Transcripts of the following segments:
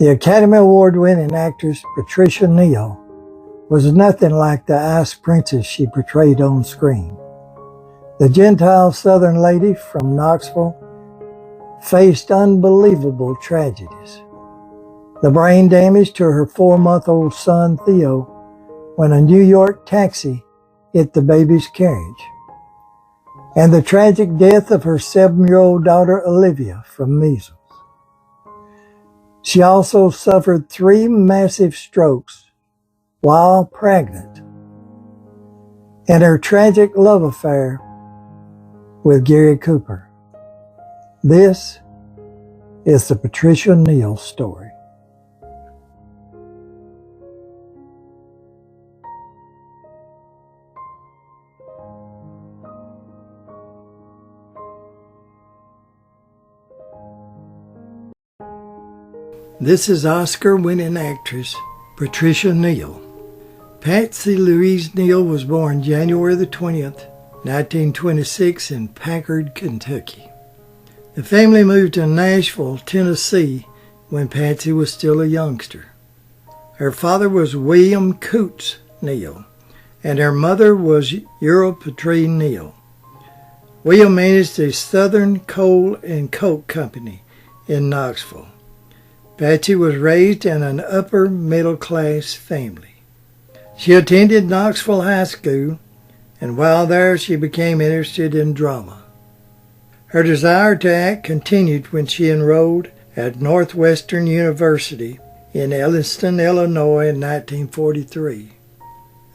The Academy Award-winning actress Patricia Neal was nothing like the ice princess she portrayed on screen. The Gentile Southern lady from Knoxville faced unbelievable tragedies. The brain damage to her 4-month-old son Theo when a New York taxi hit the baby's carriage, and the tragic death of her 7-year-old daughter Olivia from measles. She also suffered 3 massive strokes while pregnant, and her tragic love affair with Gary Cooper. This is the Patricia Neal story. This is Oscar-winning actress Patricia Neal. Patsy Louise Neal was born January the 20th, 1926 in Packard, Kentucky. The family moved to Nashville, Tennessee when Patsy was still a youngster. Her father was William Coots Neal, and her mother was Europatrie Neal. William managed a Southern Coal and Coke Company in Knoxville. Patsy was raised in an upper middle-class family. She attended Knoxville High School, and while there she became interested in drama. Her desire to act continued when she enrolled at Northwestern University in Evanston, Illinois in 1943.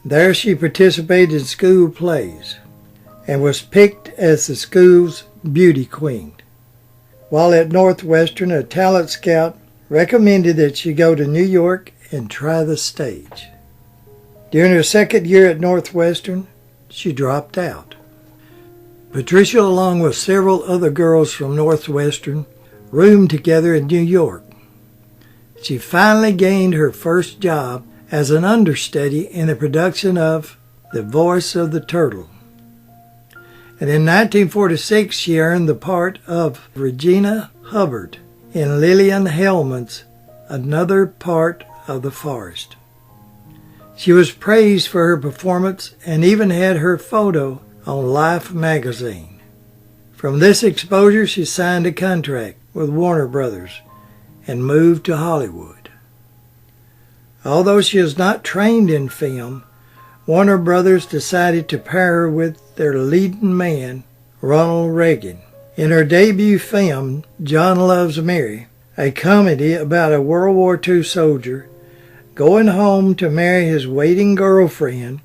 There she participated in school plays and was picked as the school's beauty queen. While at Northwestern, a talent scout recommended that she go to New York and try the stage. During her second year at Northwestern, she dropped out. Patricia, along with several other girls from Northwestern, roomed together in New York. She finally gained her first job as an understudy in the production of The Voice of the Turtle. And in 1946, she earned the part of Regina Hubbard in Lillian Hellman's Another Part of the Forest. She was praised for her performance and even had her photo on Life magazine. From this exposure, she signed a contract with Warner Brothers and moved to Hollywood. Although she is not trained in film, Warner Brothers decided to pair her with their leading man, Ronald Reagan. In her debut film, John Loves Mary, a comedy about a World War II soldier going home to marry his waiting girlfriend,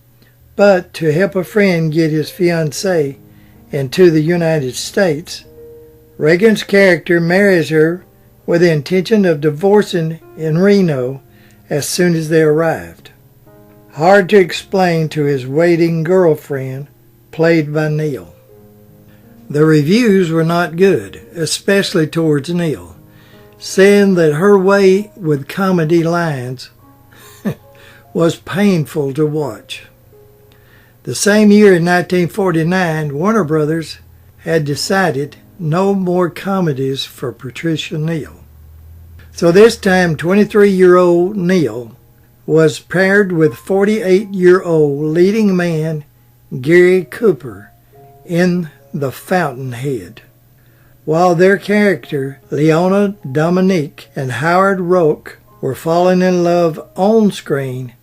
but to help a friend get his fiancée into the United States, Reagan's character marries her with the intention of divorcing in Reno as soon as they arrived. Hard to explain to his waiting girlfriend, played by Neal. The reviews were not good, especially towards Neal, saying that her way with comedy lines was painful to watch. The same year in 1949, Warner Brothers had decided no more comedies for Patricia Neal. So this time, 23-year-old Neal was paired with 48-year-old leading man Gary Cooper in The Fountainhead. While their character, Leona Dominique and Howard Rourke, were falling in love on screen,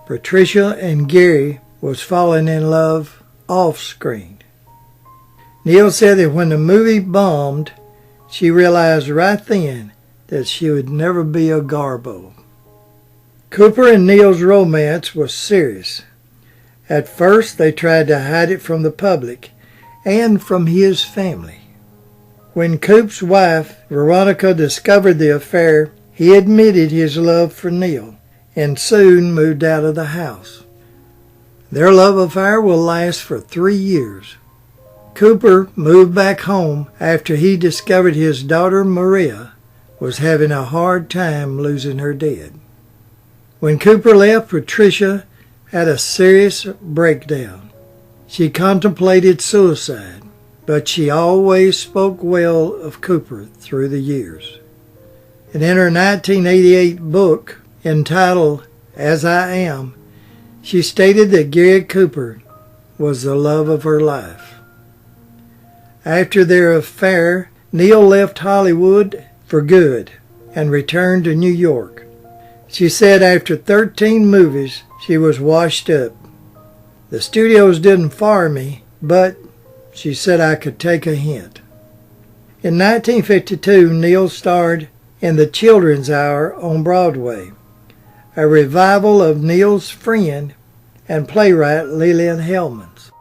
Patricia and Gary was falling in love off screen. Neal said that when the movie bombed, she realized right then that she would never be a Garbo. Cooper and Neal's romance was serious. At first, they tried to hide it from the public and from his family. When Coop's wife, Veronica, discovered the affair, he admitted his love for Neal and soon moved out of the house. Their love affair will last for 3 years. Cooper moved back home after he discovered his daughter Maria was having a hard time losing her dad. When Cooper left, Patricia had a serious breakdown. She contemplated suicide, but she always spoke well of Cooper through the years. And in her 1988 book entitled As I Am, she stated that Gary Cooper was the love of her life. After their affair, Neal left Hollywood for good and returned to New York. She said after 13 movies, she was washed up. The studios didn't fire me, but she said I could take a hint. In 1952, Neal starred in The Children's Hour on Broadway, a revival of Neal's friend and playwright Lillian Hellman's.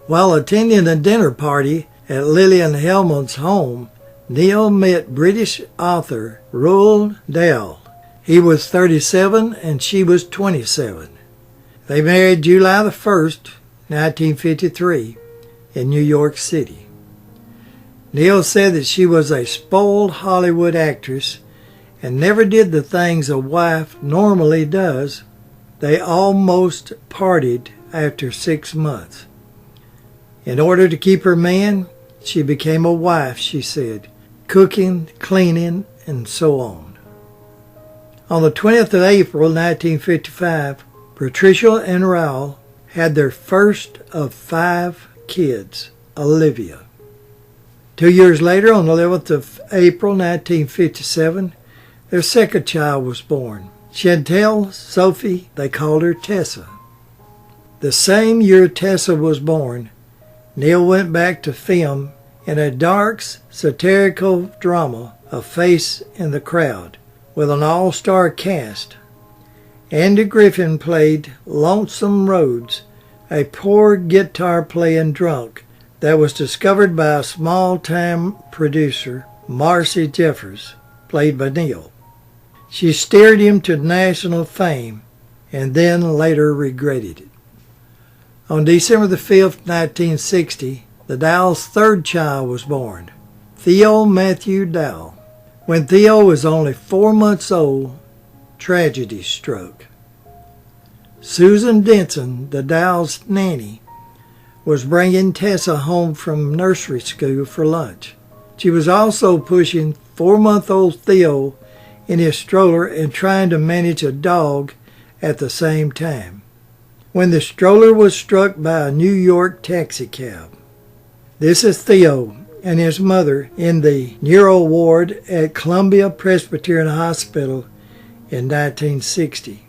While attending a dinner party at Lillian Hellman's home, Neal met British author Roald Dahl. He was 37 and she was 27. They married July the 1st, 1953, in New York City. Neal said that she was a spoiled Hollywood actress and never did the things a wife normally does. They almost parted after 6 months. In order to keep her man, she became a wife, she said, cooking, cleaning, and so on. On the 20th of April, 1955, Patricia and Raul had their first of 5 kids, Olivia. 2 years later, on the 11th of April, 1957, their second child was born. Chantel Sophie, they called her Tessa. The same year Tessa was born, Neal went back to film in a dark, satirical drama, A Face in the Crowd, with an all-star cast. Andy Griffin played Lonesome Rhodes, a poor guitar-playing drunk that was discovered by a small-time producer, Marcy Jeffers, played by Neal. She steered him to national fame and then later regretted it. On December the 5th, 1960, the Dowls' third child was born, Theo Matthew Dowell. When Theo was only 4 months old, tragedy struck. Susan Denson, the Dowls' nanny, was bringing Tessa home from nursery school for lunch. She was also pushing 4-month-old Theo in his stroller and trying to manage a dog at the same time, when the stroller was struck by a New York taxi cab. This is Theo and his mother in the neuro ward at Columbia Presbyterian Hospital in 1960.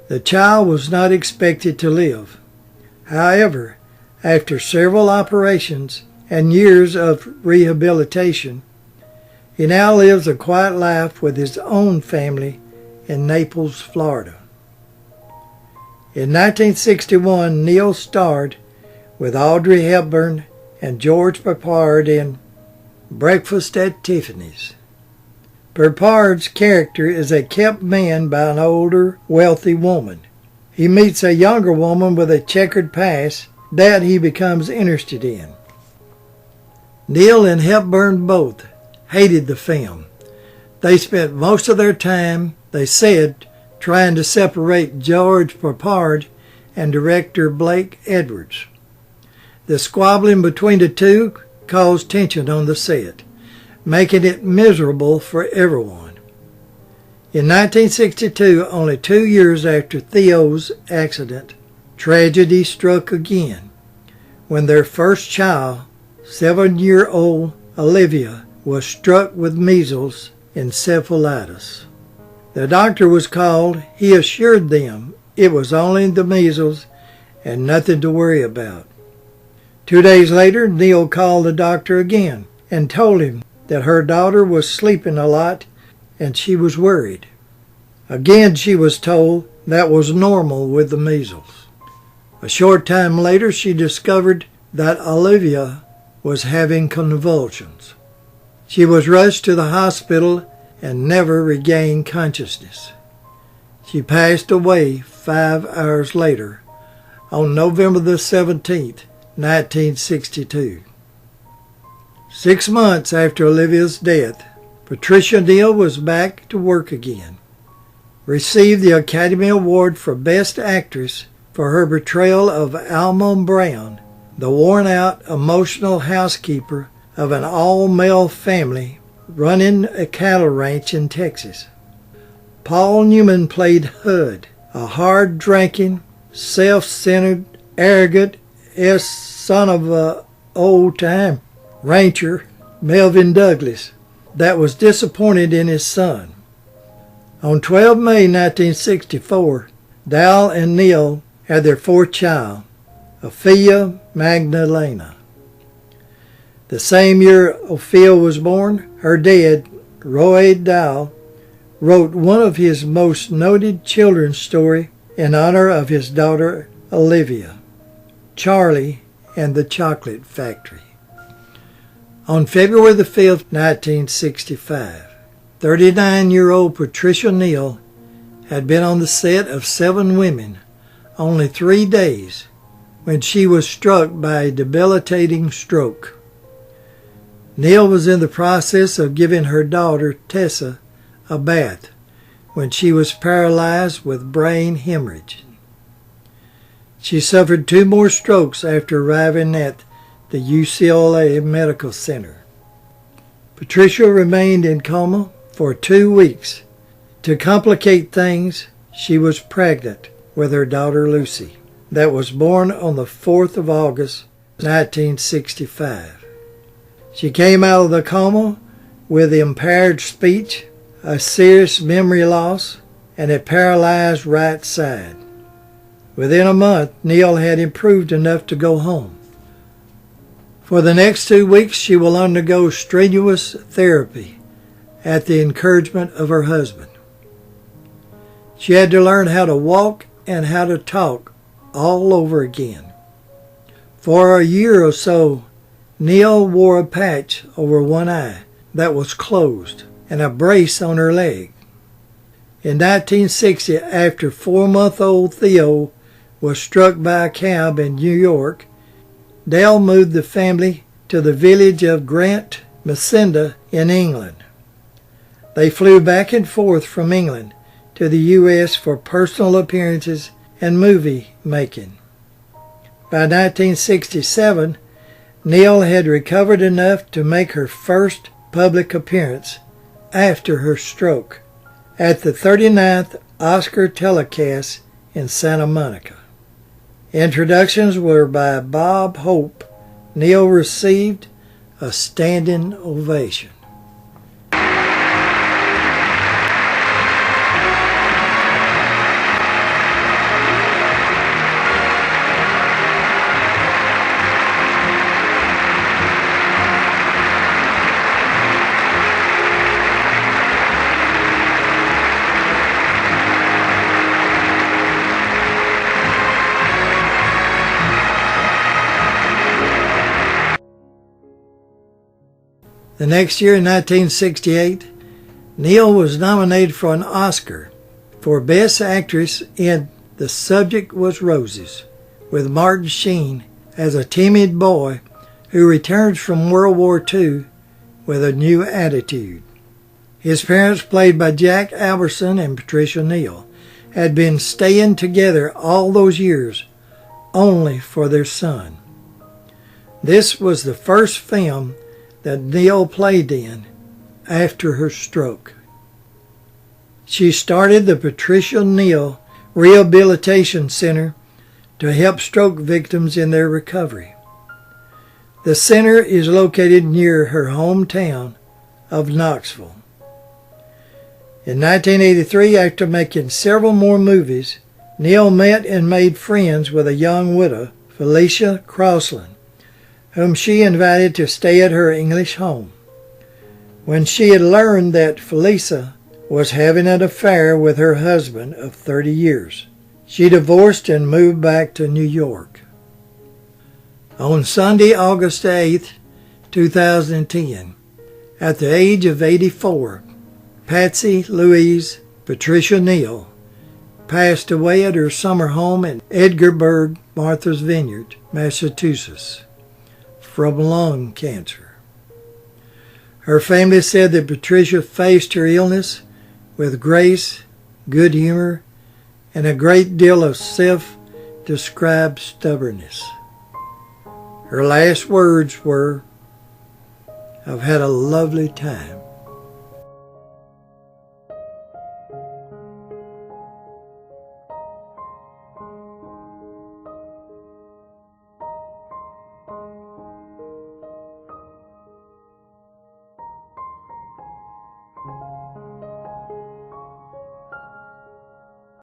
The child was not expected to live. However, after several operations and years of rehabilitation, he now lives a quiet life with his own family in Naples, Florida. In 1961, Neal starred with Audrey Hepburn and George Peppard in Breakfast at Tiffany's. Peppard's character is a kept man by an older, wealthy woman. He meets a younger woman with a checkered past that he becomes interested in. Neal and Hepburn both hated the film. They spent most of their time, they said, trying to separate George Peppard and director Blake Edwards. The squabbling between the two caused tension on the set, making it miserable for everyone. In 1962, only 2 years after Theo's accident, tragedy struck again when their first child, 7-year-old Olivia, was struck with measles encephalitis. The doctor was called. He assured them it was only the measles and nothing to worry about. 2 days later, Neal called the doctor again and told him that her daughter was sleeping a lot and she was worried. Again, she was told that was normal with the measles. A short time later, she discovered that Olivia was having convulsions. She was rushed to the hospital and never regained consciousness. She passed away 5 hours later on November the 17th, 1962. 6 months after Olivia's death, Patricia Neal was back to work again, received the Academy Award for Best Actress for her portrayal of Alma Brown, the worn-out, emotional housekeeper of an all-male family running a cattle ranch in Texas. Paul Newman played Hud, a hard-drinking, self-centered, arrogant son of a old-time rancher, Melvin Douglas, that was disappointed in his son. On 12 May 1964, Dal and Neal had their fourth child, Ophelia Magdalena. The same year Ophelia was born, her dad, Roy Dal, wrote one of his most noted children's stories in honor of his daughter Olivia, Charlie and the Chocolate Factory. On February the 5th, 1965, 39-year-old Patricia Neal had been on the set of Seven Women only 3 days when she was struck by a debilitating stroke. Neal was in the process of giving her daughter, Tessa, a bath when she was paralyzed with brain hemorrhage. She suffered 2 more strokes after arriving at the UCLA Medical Center. Patricia remained in coma for 2 weeks. To complicate things, she was pregnant with her daughter Lucy, that was born on the 4th of August, 1965. She came out of the coma with impaired speech, a serious memory loss, and a paralyzed right side. Within a month, Neal had improved enough to go home. For the next 2 weeks, she will undergo strenuous therapy at the encouragement of her husband. She had to learn how to walk and how to talk all over again. For a year or so, Neal wore a patch over one eye that was closed and a brace on her leg. In 1960, after 4-month-old Theo was struck by a cab in New York, Dale moved the family to the village of Grant Macinda in England. They flew back and forth from England to the U.S. for personal appearances and movie making. By 1967, Neal had recovered enough to make her first public appearance after her stroke at the 39th Oscar telecast in Santa Monica. Introductions were by Bob Hope. Neal received a standing ovation. The next year, in 1968, Neal was nominated for an Oscar for Best Actress in The Subject Was Roses, with Martin Sheen as a timid boy who returns from World War II with a new attitude. His parents, played by Jack Alberson and Patricia Neal, had been staying together all those years only for their son. This was the first film that Neal played in after her stroke. She started the Patricia Neal Rehabilitation Center to help stroke victims in their recovery. The center is located near her hometown of Knoxville. In 1983, after making several more movies, Neal met and made friends with a young widow, Felicia Crossland, whom she invited to stay at her English home. When she had learned that Felicia was having an affair with her husband of 30 years, she divorced and moved back to New York. On Sunday, August 8, 2010, at the age of 84, Patsy Louise Patricia Neal passed away at her summer home in Edgarburg, Martha's Vineyard, Massachusetts, from lung cancer. Her family said that Patricia faced her illness with grace, good humor, and a great deal of self-described stubbornness. Her last words were, "I've had a lovely time."